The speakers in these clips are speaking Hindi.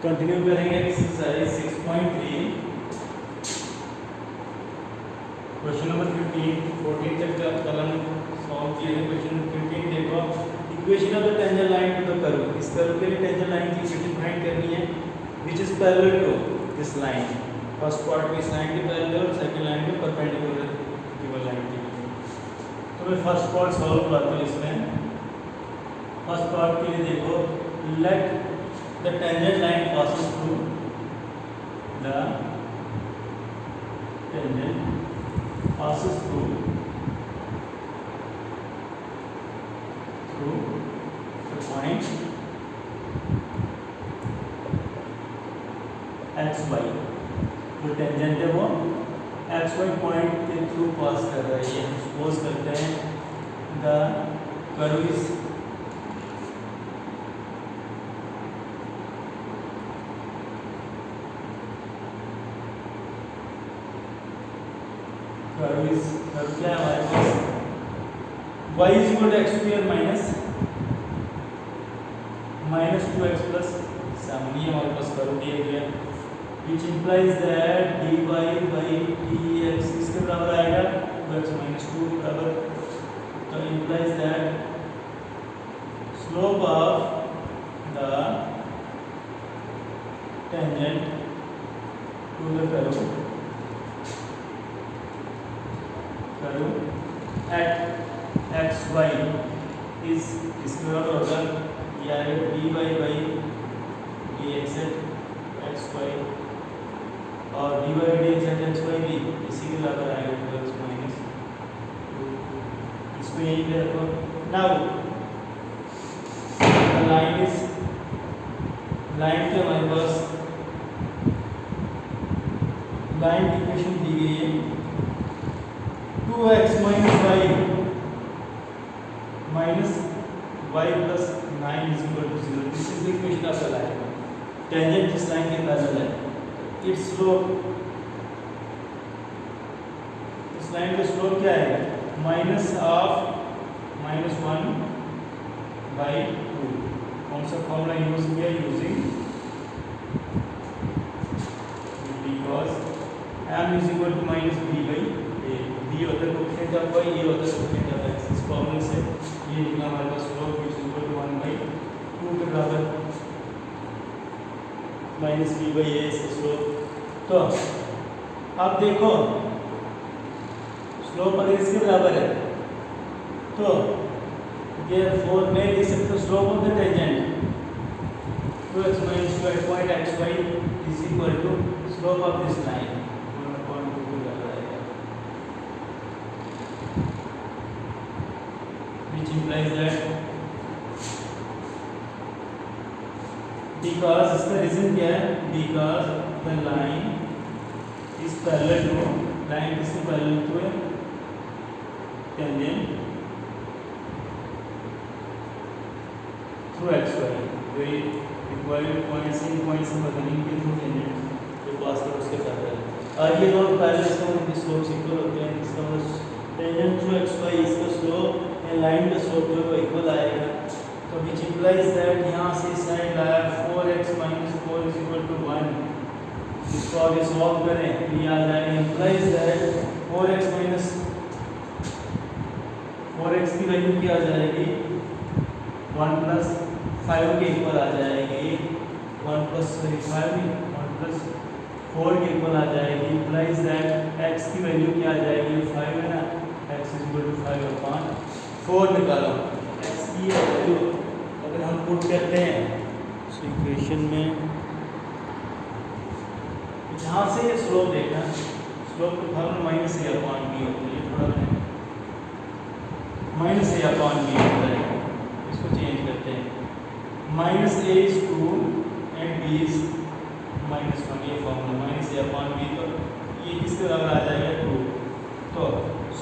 कंटिन्यू करेंगे एक्सरसाइज 6.3 क्वेश्चन नंबर 15 14 तक का कलम सॉल्व किए थे। क्वेश्चन 15 देखो, equation of the tangent line to the curve. इस कर्व के लिए टेंजेंट लाइन की इक्वेशन फाइंड करनी है which is parallel to this line. First part में इस लाइन के पैरेलल और सेकंड लाइन के परपेंडिकुलर गिवन लाइन के लिए। तो मैं फर्स्ट पार्ट सॉल्व करता हूं। इसमें फर्स्ट पार्ट के लिए देखो, late the tangent line passes through the tangent passes through the point xy। जो टेंजेंट है वो xy पॉइंट के थ्रू पास कर रहा है। ये हम सपोज करते हैं द कर्व इज कर्व क्या है हमारे पास, y is equal to x square minus 2x plus 7। ये हमारे पास कर्व दिया गया है which implies that dy by dx इसके बराबर आएगा 2x minus 2 के बराबर। तो implies that slope of the tangent to the curve at xy is इसके बराबर होगा ये आएगा dy by dx at xy और dy by dx at xy भी इसी के बराबर आएगा 2x minus 2। इसको यहीं पे रखो। नाउ लाइन इज लाइन के हमारे पास लाइन की इक्वेशन दी गई है 2x minus y minus y plus 9 is equal to 0। This is the equation of the line। Tangent जिस लाइन के पैरेलल है, its slope, इस लाइन का स्लोप क्या है, माइनस ऑफ -1 by 2। कौन सा फॉर्मूला यूज किया, using because m is equal to minus b by a। b होता है कोएफिशिएंट ऑफ y, ये होता है कोएफिशिएंट ऑफ x। इस फॉर्मूले से ये निकला हमारे पास slope which is equal to 1 by 2 के बराबर माइनस b by a से स्लोप। तो अब देखो स्लोप अगर इसके बराबर है तो therefore मैं लिख सकता हूँ slope of the tangent 2x minus 2 at point xy is equal to slope of this line 1/2 के बराबर आएगा, which implies that because इसका रीजन क्या है, because the line is parallel to line किसके parallel to है, tangent through xy। वही रिक्वायर्ड पॉइंट्स इन पॉइंट्स में बदलने के थ्रू टेंजेंट जो पास कर उसके पैरेलल है। और ये दोनों पैरेलल से उनके स्लोप्स इक्वल होते हैं। इसका मतलब टेंजेंट थ्रू xy इसका स्लोप या लाइन का स्लोप जो है वो इक्वल आएगा। तो which implies that यहाँ से इस साइड आया 4x minus 4 is equal to 1। इसको आगे सॉल्व करें तो ये आ जाएगा, implies that 4x minus 4x की वैल्यू क्या आ जाएगी, 1 plus 5 के इक्वल आ जाएगी, 1 plus 5 1 plus 4 के इक्वल आ जाएगी। implies that x की वैल्यू क्या आ जाएगी, 5 है ना, x is equal to 5 upon 4 निकालो। x की वैल्यू अगर हम पुट करते हैं इस इक्वेशन में, यहाँ से ये स्लोप देखना, स्लोप का formula minus a upon b होता है, थोड़ा माइनस a अपॉन b होता है। इसको चेंज करते हैं, minus a is 2 and b is -1। ये formula minus a upon b, तो ये किसके बराबर आ जाएगा, 2। तो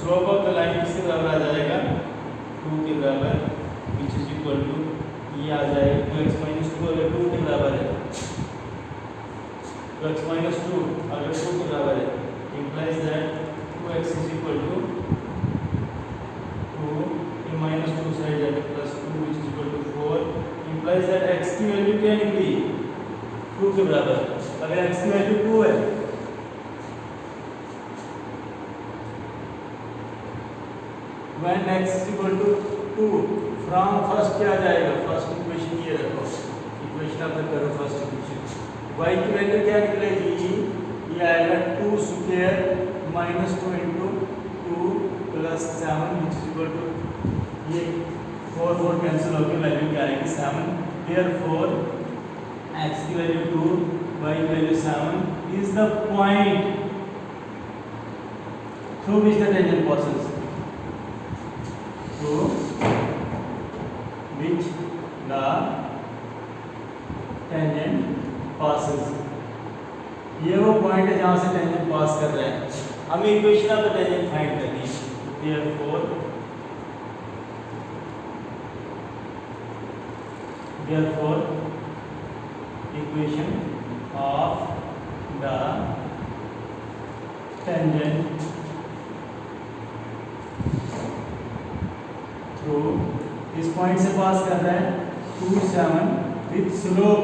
स्लोप ऑफ द लाइन किसके बराबर आ जाएगा, 2 के बराबर, which is equal to ये आ जाएगा 2x minus 2 अगर 2 के बराबर है, 2x minus 2 अगर 2 के बराबर है, implies that 2x is equal to 2 ये minus 2 साइड जाएगा plus 2 which is equal to 4। implies that x की वैल्यू क्या निकली, 2 के बराबर। अगर x की वैल्यू 2 है when x is equal to 2 from first क्या आ जाएगा, फर्स्ट इक्वेशन ये रखो, इक्वेशन आप करो फर्स्ट इक्वेशन y की वैल्यू क्या निकलेगी, ये आएगा 2 स्क्वायर माइनस 2 इंटू 2 प्लस 7 विच इज इक्वल टू ये 4 4 कैंसिल होकर वैल्यू क्या आएगी 7। देयरफॉर x की वैल्यू 2 y की value 7 is the point through which the tangent passes, through which the tangent passes। ये वो पॉइंट है जहां से टेंजेंट पास कर रहा है। हमें equation of the tangent find करनी है। therefore equation of the tangent through इस पॉइंट से पास कर रहा है 2 7 विथ स्लोप,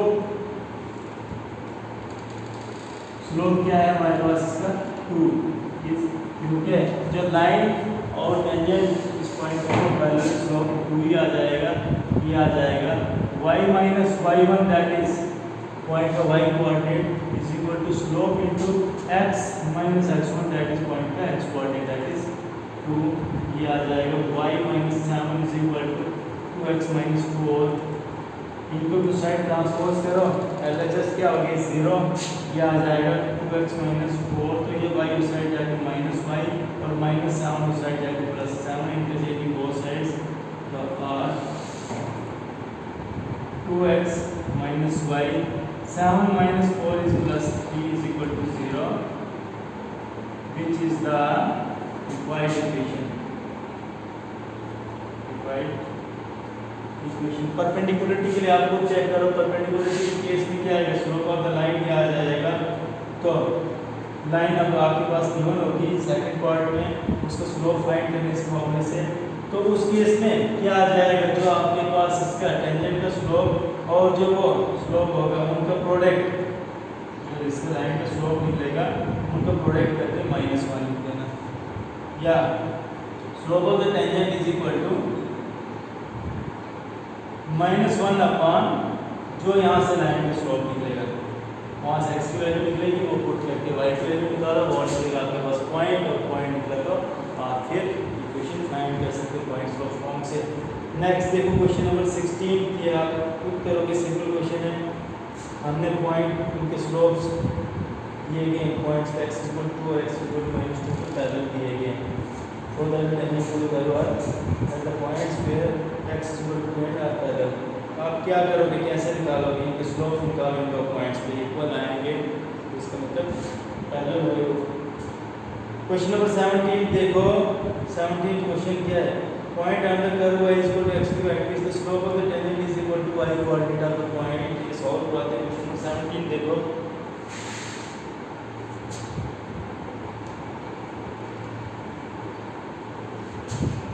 स्लोप क्या है हमारे पास इसका 2, क्योंकि जो लाइन और टेंजेंट इस पॉइंट को पैरेलल स्लोप 2 ही आ जाएगा, ये आ जाएगा y minus y1 that is point का y coordinate is equal to slope into x minus x1 that is point का x कोऑर्डिनेट दैट इज 2, ये आ जाएगा y minus 7 is equal to 2x minus 4, इनको टू साइड ट्रांसपोज करो LHS क्या हो गया 0, ये आ जाएगा 2x माइनस 4, तो ये y उस साइड जाके माइनस y और माइनस 7 उस साइड जाके प्लस 7 इंटरचेंजिंग बोथ साइड्स, तो are 2x minus y 7 minus 4 is plus 3 is equal to 0, which is the required equation. Perpendicularity के लिए आप लोग चेक करो, परपेंडिकुलरिटी के केस में क्या आएगा, स्लोप ऑफ द लाइन क्या आ जाएगा, तो लाइन अब आपके पास गिवन होगी सेकंड पार्ट में, उसका स्लोप फाइंड करने इस फॉर्मूले से, तो उस केस में क्या आ जाएगा, जो आपके पास इसका टेंजेंट का स्लोप और जो वो स्लोप होगा उनका प्रोडक्ट, जो इसके लाइन का स्लोप निकलेगा उनका प्रोडक्ट करके -1 लिख देना, या slope of the tangent is equal to -1 upon जो यहाँ से लाइन का स्लोप निकलेगा, वहाँ से x की वैल्यू निकलेगी वो पुट करके y की वैल्यू निकालो, बॉन्ड निकलेगा आपके पास पॉइंट, और पॉइंट निकला तो आप फिर इक्वेशन फाइंड कर सकते हो पॉइंट्स ऑफ फॉर्म से। नेक्स्ट देखो क्वेश्चन नंबर 16, ये आप पुट करोगे, सिंपल क्वेश्चन है, हमने पॉइंट उनके स्लोप्स दिए गए, पॉइंट्स x इक्वल टू और x इक्वल टू -2 के पैरेलल दिए गए हैं, so that the equal value at the points where x is equal to and are parallel। आप क्या करोगे, कैसे निकालोगे, इनके स्लोप निकालो, इनका पॉइंट्स पे इक्वल आएंगे, तो इसका मतलब पैरेलल होगा। क्वेश्चन नंबर 17 देखो, 17 क्वेश्चन क्या है, point on the curve y is equal to x cube and the slope of the tangent is equal to y coordinate of the point, ये सॉल्व हुआ था। क्वेश्चन नंबर 17 देखो,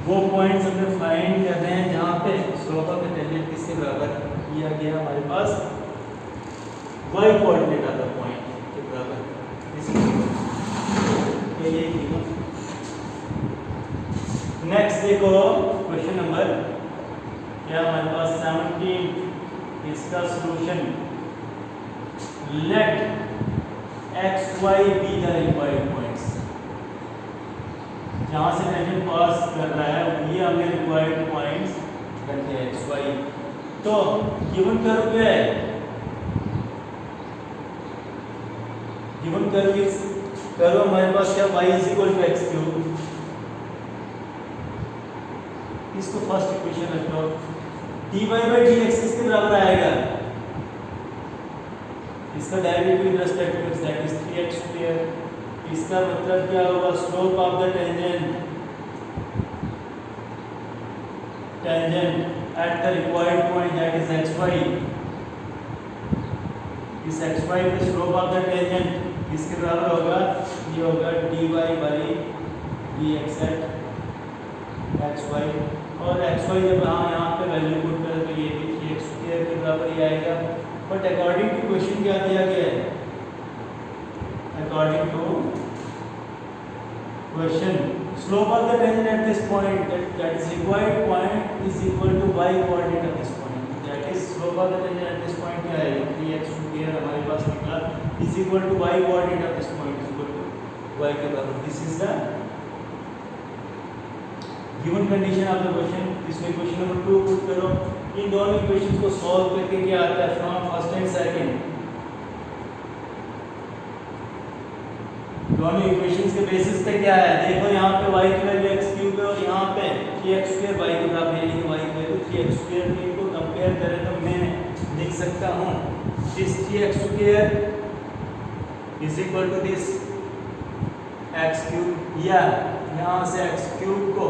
वो पॉइंट्स हमने फाइंड कर रहे हैं जहाँ पे स्लोप ऑफ द टेंजेंट किसके बराबर किया गया, हमारे पास y कोऑर्डिनेट आता पॉइंट के बराबर, ये नेक्स्ट देखो क्वेश्चन नंबर क्या हमारे पास 17, इसका solution, let x y be the required points, जहाँ से टेंजेंट पास कर रहा है ये हमें रिक्वायर्ड पॉइंट्स करते हैं x y, तो गिवन कर्व क्या है, गिवन कर्व हमारे पास क्या y is equal to x cube, इसको फर्स्ट इक्वेशन रख लो, dy बाई dx किसके बराबर आएगा, इसका derivative with respect to x that is 3x square, इसका मतलब क्या होगा, slope of the tangent at the required point that is xy, इस xy पे स्लोप ऑफ द टेंजेंट किसके बराबर होगा, ये होगा dy by dx eight xy, और xy जब यहाँ पे वैल्यू पुट करें तो ये भी 3x स्क्वायर के बराबर ही आएगा, बट अकॉर्डिंग टू क्वेश्चन क्या दिया गया है, according to question slope of the tangent at this point that is required point is equal to y coordinate of this point, that is slope of the tangent at this point क्या है 3x² हमारे पास निकला is equal to y coordinate of this point is equal to y के बराबर। This is the given condition of the question. इसमें क्वेश्चन नंबर 2 पुट करो। इन दोनों इक्वेशंस को सॉल्व करके क्या आता है फ्रॉम फर्स्ट एंड सेकंड, दोनों इक्वेशंस के बेसिस पे क्या है देखो, यहाँ पे y की वैल्यू x³ है और यहाँ पे 3x² y के बराबर है, यानी y की वैल्यू 3x² है। इनको कंपेयर करें तो मैं लिख सकता हूँ this 3x² is equal to this x³ या यहाँ से x³ को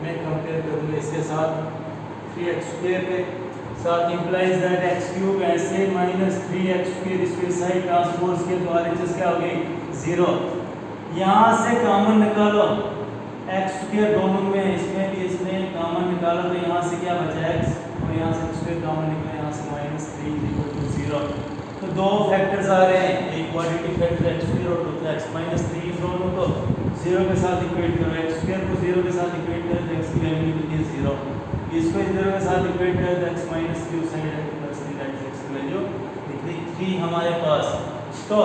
मैं कंपेयर करूँगा इसके साथ 3x² के साथ, इंप्लाइज दैट x³ ऐसे माइनस 3x² इसके साइड ट्रांसपोज के तो RHS क्या हो गई 0। यहाँ से कॉमन निकालो x² दोनों में, इसमें भी इसमें कॉमन निकालो तो यहाँ से क्या बचा x और यहाँ से x² कॉमन निकला, यहाँ से -3 0। तो दो फैक्टर्स आ रहे हैं, एक क्वाड्रेटिक फैक्टर x² और दूसरा x -3, दोनों को 0 के साथ इक्वेट करो, x² को 0 के साथ इक्वेट करें तो x की वैल्यू निकलती है 0, इसको 0 के साथ इक्वेट करें तो x -3 उस साइड है +3, दैट इज x की वैल्यू निकली 3 हमारे पास। तो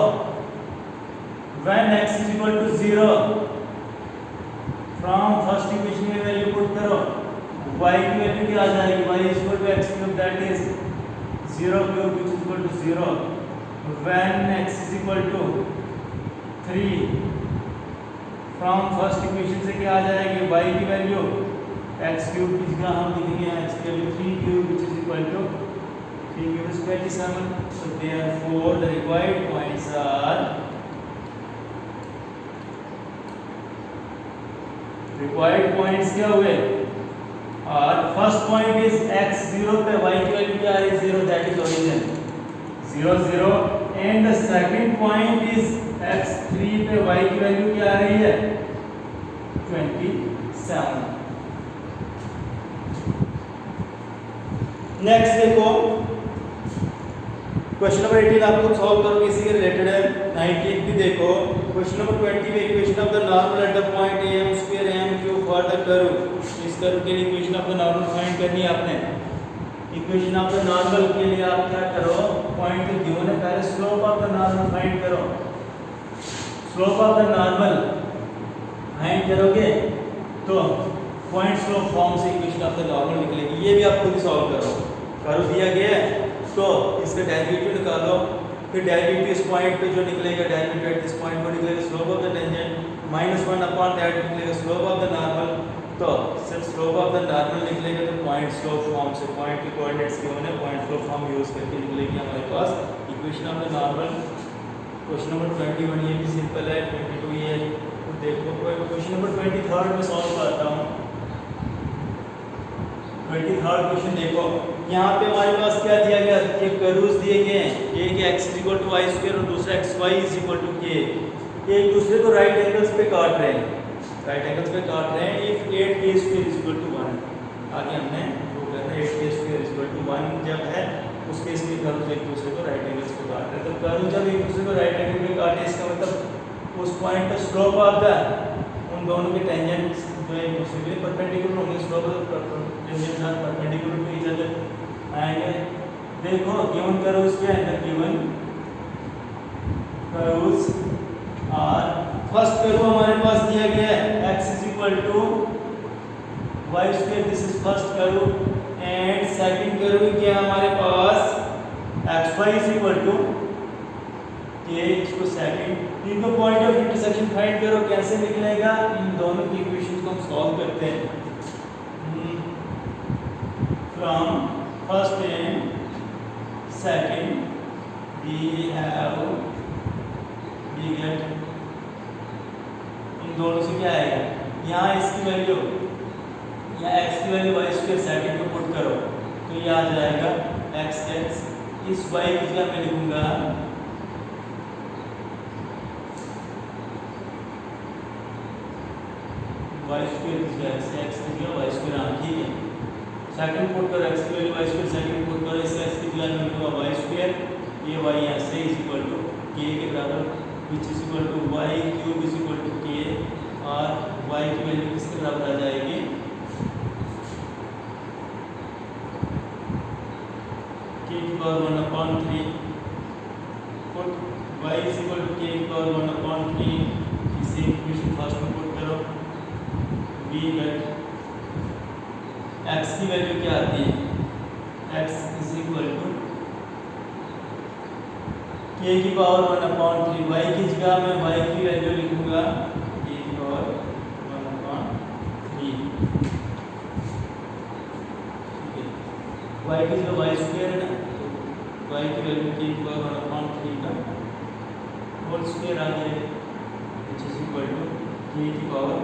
when x is equal to 0 from first equation में वैल्यू पुट करो, y की वैल्यू क्या आ जाएगी, y is equal to x³ that is 0³ which is equal to 0। when x is equal to 3 from first equation से क्या आ जाएगी, y की वैल्यू x³ की जगह हम लिखेंगे x की value 3³ which is equal to 3³ is 27। so therefore the required points are required points क्या हुए, और फर्स्ट पॉइंट इज x 0 पे y की वैल्यू क्या है 0, that is origin 0 0, and the second point is x 3 पे y की वैल्यू क्या आ रही है 27। नेक्स्ट देखो क्वेश्चन नंबर 18 आप लोग सॉल्व करोगे, इसी के रिलेटेड है। 19 भी देखो, क्वेश्चन नंबर 20 में equation of the normal at the point m² m³ for the curve, इस कर्व के लिए equation of the normal find करनी है आपने। इक्वेशन ऑफ द नॉर्मल के लिए आप क्या करो, पॉइंट गिवन है, पहले slope of the normal find करो। Slope of the normal find करोगे तो पॉइंट स्लोप फॉर्म से इक्वेशन ऑफ द नॉर्मल निकलेगी। ये भी आप खुद सॉल्व करो, कर्व दिया गया है तो इसका डेरिवेटिव निकालो, फिर डेरिवेटिव इस पॉइंट पे जो निकलेगा, डेरिवेटिव एट दिस पॉइंट को निकलेगा slope of the tangent -1 upon that निकलेगा स्लोप ऑफ द नॉर्मल। तो सिर्फ स्लोप ऑफ द नॉर्मल निकलेगा तो पॉइंट स्लोप फॉर्म से, पॉइंट के कोऑर्डिनेट्स के होने पॉइंट स्लोप फॉर्म यूज करके निकलेगी हमारे पास equation of the normal. Question number 21 ये भी सिंपल है, 22 ये तो देखो क्वेश्चन नंबर 23 में सॉल्व करता हूँ। 23rd क्वेश्चन देखो, यहाँ पे हमारे पास क्या दिया गया, ये कर्व्स दिए गए हैं, एक x = y² और दूसरा xy = k, एक दूसरे को राइट एंगल्स पे काट रहे हैं, राइट एंगल्स पे काट रहे हैं। इफ 8k² = 1, आगे हमने वो करना है 8k² = 1 जब है उस केस में कर्व्स एक दूसरे को राइट एंगल्स पे काट रहे हैं। तो कर्व जब एक दूसरे को राइट एंगल पे काटे इसका मतलब उस पॉइंट पे स्लोप आता है, उन दोनों के टेंजेंट्स जो एक दूसरे के परपेंडिकुलर होंगे, slope tangents are perpendicular to each other आएंगे। देखो गिवन कर्व्स के अंदर given curves are, first curve हमारे पास दिया गया है x = y², this is first curve, and second curve क्या है हमारे पास xy = k, इसको सेकंड। इनको पॉइंट ऑफ इंटरसेक्शन फाइंड करो, कैसे निकलेगा, इन दोनों की इक्वेशंस को हम सॉल्व करते हैं। From first and second we get, इन दोनों से क्या आएगा, यहाँ इसकी वैल्यू या x की वैल्यू y² सेकंड को पुट करो तो ये आ जाएगा x, इस y की जगह मैं लिखूंगा y² की जगह x की जगह y², ठीक है। सेकंड पुट करो x की वैल्यू y² सेकंड पुट करो, इस x की जगह मैं लिखूंगा y², ये वाई यहाँ से इज इक्वल टू के के बराबर which is equal to y cube is equal to k, और वाई की वैल्यू किसके बराबर आ जाएगी, के की power 1/3 put y is equal to k की पावर 1/3, इसे इक्वेशन फर्स्ट में पुट करो, b गेट x की वैल्यू क्या आती है, x is equal to k की पावर 1/3, y की जगह मैं y की वैल्यू लिखूंगा k की पावर 1/3, ठीक है, y की जगह y स्क्वायर है ना, तो y की वैल्यू k की पावर 1/3 का होल स्क्वायर आ जाएगा, which is equal to k की पावर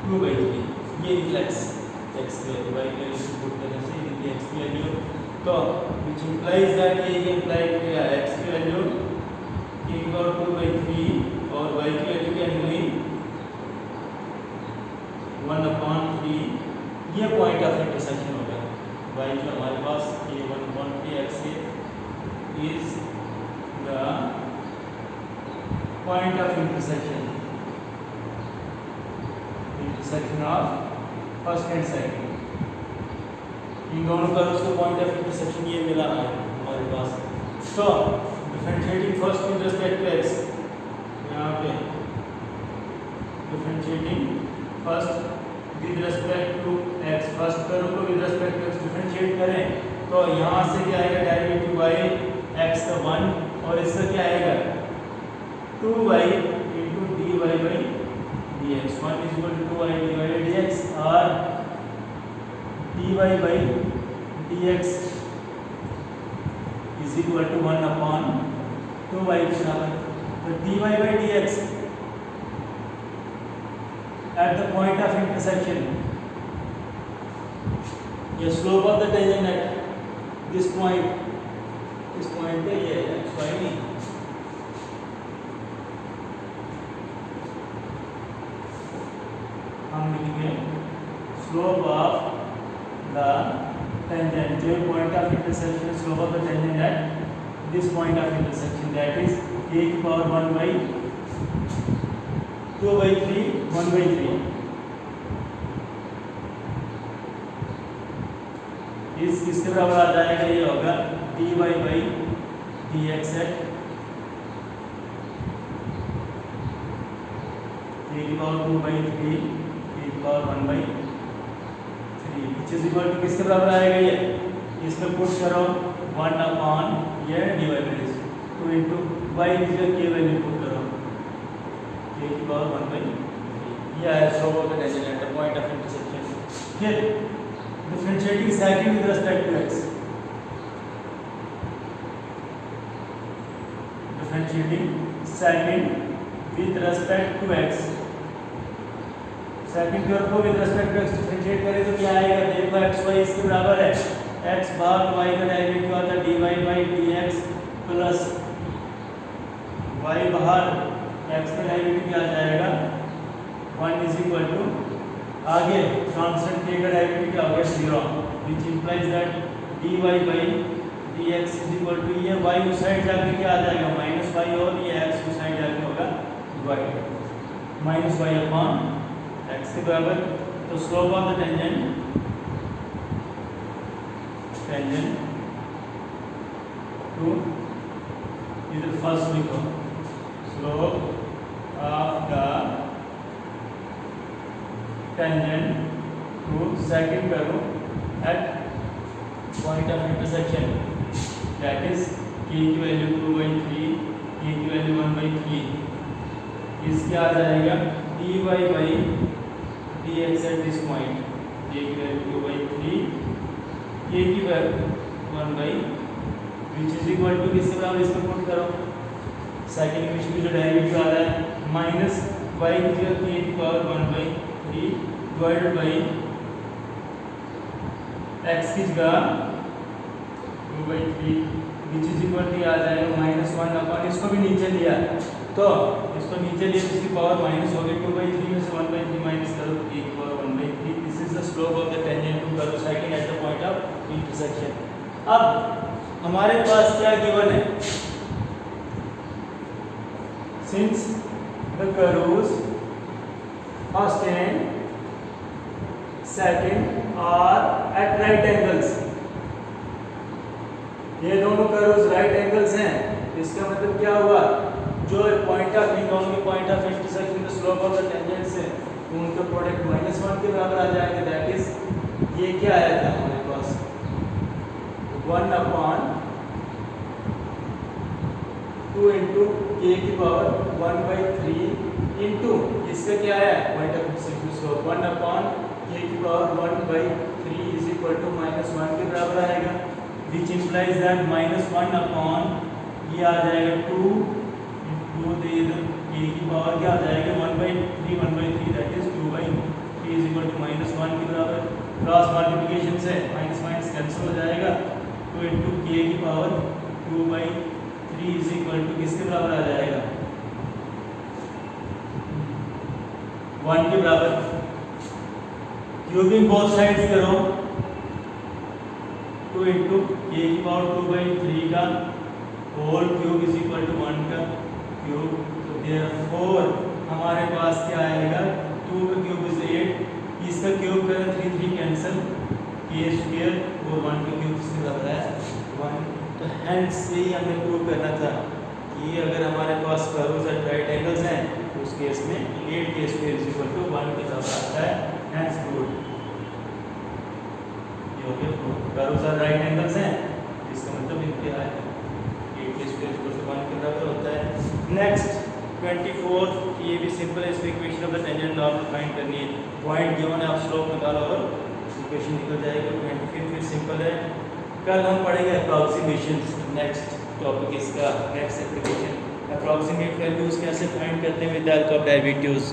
2/3, ये निकला x की वैल्यू, y की वैल्यू पुट करने से ये x की वैल्यू, तो which implies that ये implied किया x की वैल्यू k की पावर 2/3 और y की वैल्यू क्या निकली 1/3, ये पॉइंट ऑफ इंटरसेक्शन होगा, y जो हमारे पास ये 1/3 x is the point of intersection of first and second, इन दोनों का उसका पॉइंट ऑफ इंटरसेक्शन ये मिला है हमारे पास। तो differentiating first with respect to x, यहाँ पे differentiating first with respect to x, first term को with respect to x differentiate करें तो यहाँ से क्या आएगा, डेरिवेटिव y x का 1 और इसका क्या आएगा 2y into dy by dx, 1 is equal to 2y divided dx और dy by dx is equal to 1/2y के बराबर, तो dy by dx at the point of intersection, the slope of the tangent at this point पे ये है xy नहीं, हम लिखेंगे slope of the tangent, जो point of intersection, slope of the tangent at this point of intersection, that is k की power 1/2/3 1/3, इसके बराबर आ जाएगा, ये होगा dy by dx है k की पावर 2/3 k की power 1/3, which is equal to किसके बराबर आएगा, ये इसमें पुट करो 1/, ये डिवाइड बाय 2 into y की जगह k वैल्यू पुट करो k की पावर 1/3, ये है slope of the tangent at the point of intersection। फिर differentiating second with respect to x, differentiating second with respect to x, second term को with respect to x differentiate करें तो क्या आएगा, देखो x y इसके बराबर है, x भाग y का डेरिवेटिव आता है dy by dx plus y बाहर x का डेरिवेटिव क्या आ जाएगा 1 इज इक्वल टू, आगे कांस्टेंट k का डेरिवेटिव क्या होगा 0, which implies that dy by dx is equal to, ये y उस साइड जाके क्या आ जाएगा -y और ये x उस साइड जाके होगा y -y अपॉन x के बराबर, तो slope of the tangent to इधर फर्स्ट लिखो, slope of the tangent to second करो at point of intersection, that is k की वैल्यू 2/3 k की वैल्यू 1/3, इसके आ जाएगा dy by dx at this point, k की वैल्यू 2/3 k की value 1/, which is equal to किसके बराबर, इसको पुट करो सेकंड इक्वेशन में जो डेरिवेटिव आ रहा है माइनस y की जगह k की पावर 1/3 डिवाइडेड बाई x की जगह 2/3 which is equal to आ जाएगा -1 अपन इसको भी नीचे लिया, तो इसको नीचे लिए इसकी पावर माइनस हो गई, 2/3 में से 1/3 माइनस करो k की power 1/3, this is the slope of the tangent to curve second at the point of intersection. अब हमारे पास क्या गिवन है, since the curves first and second are at right angles, ये दोनों कर्व्स राइट एंगल्स हैं, इसका मतलब क्या हुआ, जो पॉइंट ऑफ इन दोनों के point of intersection the slope of the tangents है उनका प्रोडक्ट -1 के बराबर आ जाएगा। दैट इज ये क्या आया था हमारे पास 1/2 इंटू k की पावर 1/3 इंटू इसका क्या है point of intersection slope 1/k की पावर 1/3 इज इक्वल टू -1 के बराबर आएगा, which implies that -1 अपॉन ये आ जाएगा 2 इंटू दे इधर k की पावर क्या आ जाएगा 1/3 that is 2/3 is equal to -1 के बराबर। क्रॉस मल्टीप्लिकेशन से माइनस माइनस कैंसिल हो जाएगा, 2 इंटू k की पावर 2/3 इज इक्वल टू किसके बराबर आ जाएगा 1 के बराबर। क्यूबिंग बोथ साइड्स करो, 2 इंटू k की पावर 2/3 का whole cube is equal to 1 का क्यूब, तो देयरफॉर हमारे पास क्या आएगा 2 का क्यूब इज 8, इसका क्यूब करें 3 3 कैंसिल k स्क्वायर और 1 का क्यूब इसके बराबर है 1। तो हेंस यही हमें प्रूव करना था कि अगर हमारे पास कर्व्स एट राइट एंगल्स हैं तो उस केस में 8k square is equal to 1 के बराबर आता है, hence proved. Curves are right angles हैं, इसका मतलब क्या है 8k स्क्वायर इक्वल टू 1 के बराबर होता है। नेक्स्ट 24, ये भी सिंपल है, इसमें equation of the tangent normal find करनी है, पॉइंट गिवन है आप स्लोप निकालो और इक्वेशन निकल जाएगी। 25 फिर सिंपल है, कल हम पढ़ेंगे अप्रॉक्सीमेशंस, नेक्स्ट टॉपिक इसका नेक्स्ट एप्लीकेशन, अप्रॉक्सीमेट वैल्यूज कैसे फाइंड करते हैं with the help of derivatives.